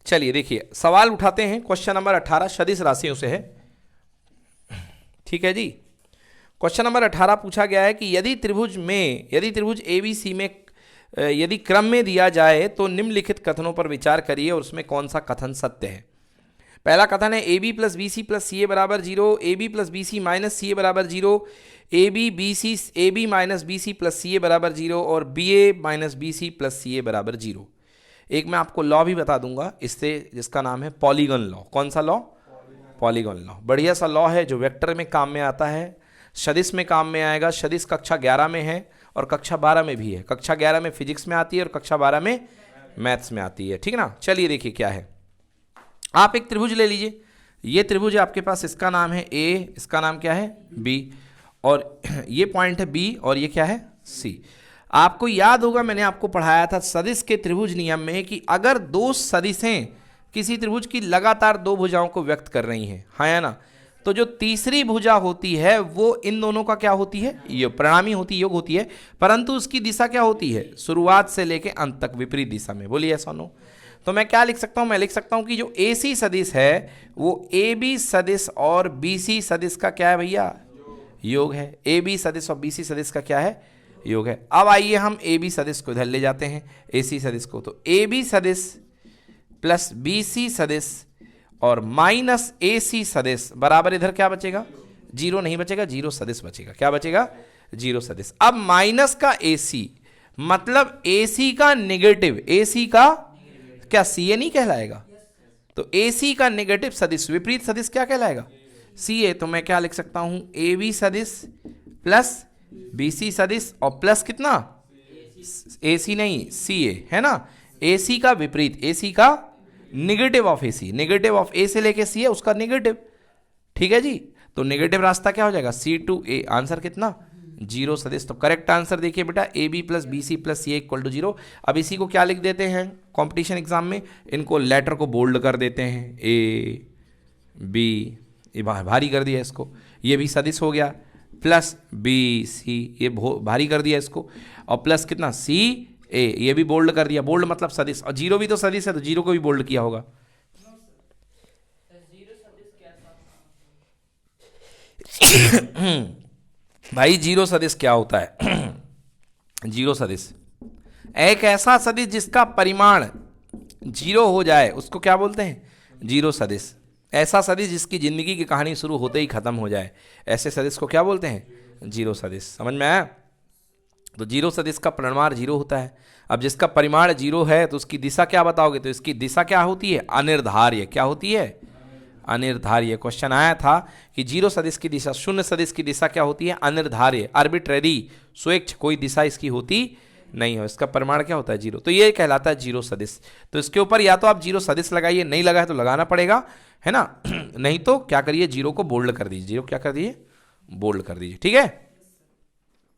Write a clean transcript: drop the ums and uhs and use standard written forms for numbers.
चलिए देखिए सवाल उठाते हैं। क्वेश्चन नंबर 18 सदिश राशियों से है। ठीक है जी। क्वेश्चन नंबर 18 पूछा गया है कि यदि त्रिभुज ABC में यदि क्रम में दिया जाए तो निम्नलिखित कथनों पर विचार करिए और उसमें कौन सा कथन सत्य है। पहला कथन है AB plus BC plus CA बराबर 0, AB plus BC minus CA बराबर 0, AB minus BC plus CA बराबर 0 और BA minus BC plus CA बराबर 0। एक मैं आपको लॉ भी बता दूंगा इससे, जिसका नाम है पॉलीगन लॉ। कौन सा लॉ? Polygon law. बढ़िया सा लॉ है जो वेक्टर में काम में आता है, सदिश में काम में आएगा। सदिश कक्षा 11 में है और कक्षा 12 में भी है। कक्षा 11 में फिजिक्स में आती है और कक्षा 12 में मैथ्स में आती है। ठीक है ना। चलिए देखिए क्या है। आप एक त्रिभुज ले लीजिए। ये त्रिभुज है आपके पास, इसका नाम है A, इसका नाम क्या है B, और ये पॉइंट है B और ये क्या है C। आपको याद होगा मैंने आपको पढ़ाया था सदिश के त्रिभुज नियम में कि अगर दो सदिशें किसी त्रिभुज की लगातार दो भुजाओं को व्यक्त कर रही हैं, हाँ या ना, तो जो तीसरी भुजा होती है वो इन दोनों का क्या होती है? योग, परिणामी होती है, योग होती है, परंतु उसकी दिशा क्या होती है? शुरुआत से लेके अंत तक विपरीत दिशा में। बोलिए ऐसा नो। तो मैं क्या लिख सकता हूं? मैं लिख सकता हूं कि जो AC सदिश है वो AB सदिश और BC सदिश का क्या है भैया? योग है। AB सदिश और BC सदिश का क्या है? योग है। अब आइए हम AB सदिश को इधर ले जाते हैं, AC सदिश को। तो AB सदिश प्लस BC सदिश और माइनस AC सदिश बराबर इधर क्या बचेगा? 0 नहीं बचेगा, 0 सदिश बचेगा। क्या बचेगा? 0 सदिश। अब माइनस का AC मतलब AC का नेगेटिव, AC का क्या CA नहीं कहलाएगा? तो AC का नेगेटिव सदिश, विपरीत सदिश क्या कहलाएगा? CA। तो मैं क्या लिख सकता हूं? AB सदिश प्लस BC सदिश और प्लस कितना? AC नहीं, CA है ना। AC का विपरीत, AC का negative of AC, negative of A से लेके C है उसका नेगेटिव। ठीक है जी। तो नेगेटिव रास्ता क्या हो जाएगा? C to A। आंसर कितना? 0 सदिश। तो करेक्ट आंसर देखिए बेटा AB plus BC plus CA equal to 0। अब इसी को क्या लिख देते हैं कंपटीशन एग्जाम में? इनको लेटर को बोल्ड कर देते हैं, A B, ये भारी कर दिया इसको। ये भी सदिश हो गया, प्लस BC ये भारी कर दिया इसको, और प्लस कितना? CA ये भी बोल्ड कर दिया। बोल्ड मतलब सदिश, और 0 भी तो सदिश है तो 0 को भी बोल्ड किया होगा। भाई 0 सदिश क्या होता है? 0 सदिश एक ऐसा सदिश जिसका परिमाण 0 हो जाए उसको क्या बोलते हैं? 0 सदिश। ऐसा सदिश जिसकी जिंदगी की कहानी शुरू होते ही खत्म हो जाए, ऐसे सदिश को क्या बोलते हैं? 0 सदिश। समझ में आया? तो 0 सदिश का परिमाण 0 होता है। अब जिसका परिमाण 0 है तो उसकी दिशा क्या बताओगे? तो इसकी दिशा क्या होती है? अनिर्धार्य। क्या होती है? अनिर्धार्य। क्वेश्चन आया था कि 0 सदिश की दिशा, शून्य सदिश की दिशा क्या होती है? अनिर्धार्य, आर्बिट्रेरी, स्वेच्छ, कोई दिशा इसकी होती नहीं हो। इसका परिमाण क्या होता है? 0। तो ये कहलाता है 0 सदिश। तो इसके ऊपर या तो आप 0 सदिश लगाइए, नहीं लगा है तो लगाना पड़ेगा, है ना। नहीं तो क्या करिए? 0 को बोल्ड कर दीजिए। 0 क्या कर दीजिए? बोल्ड कर दीजिए। ठीक है।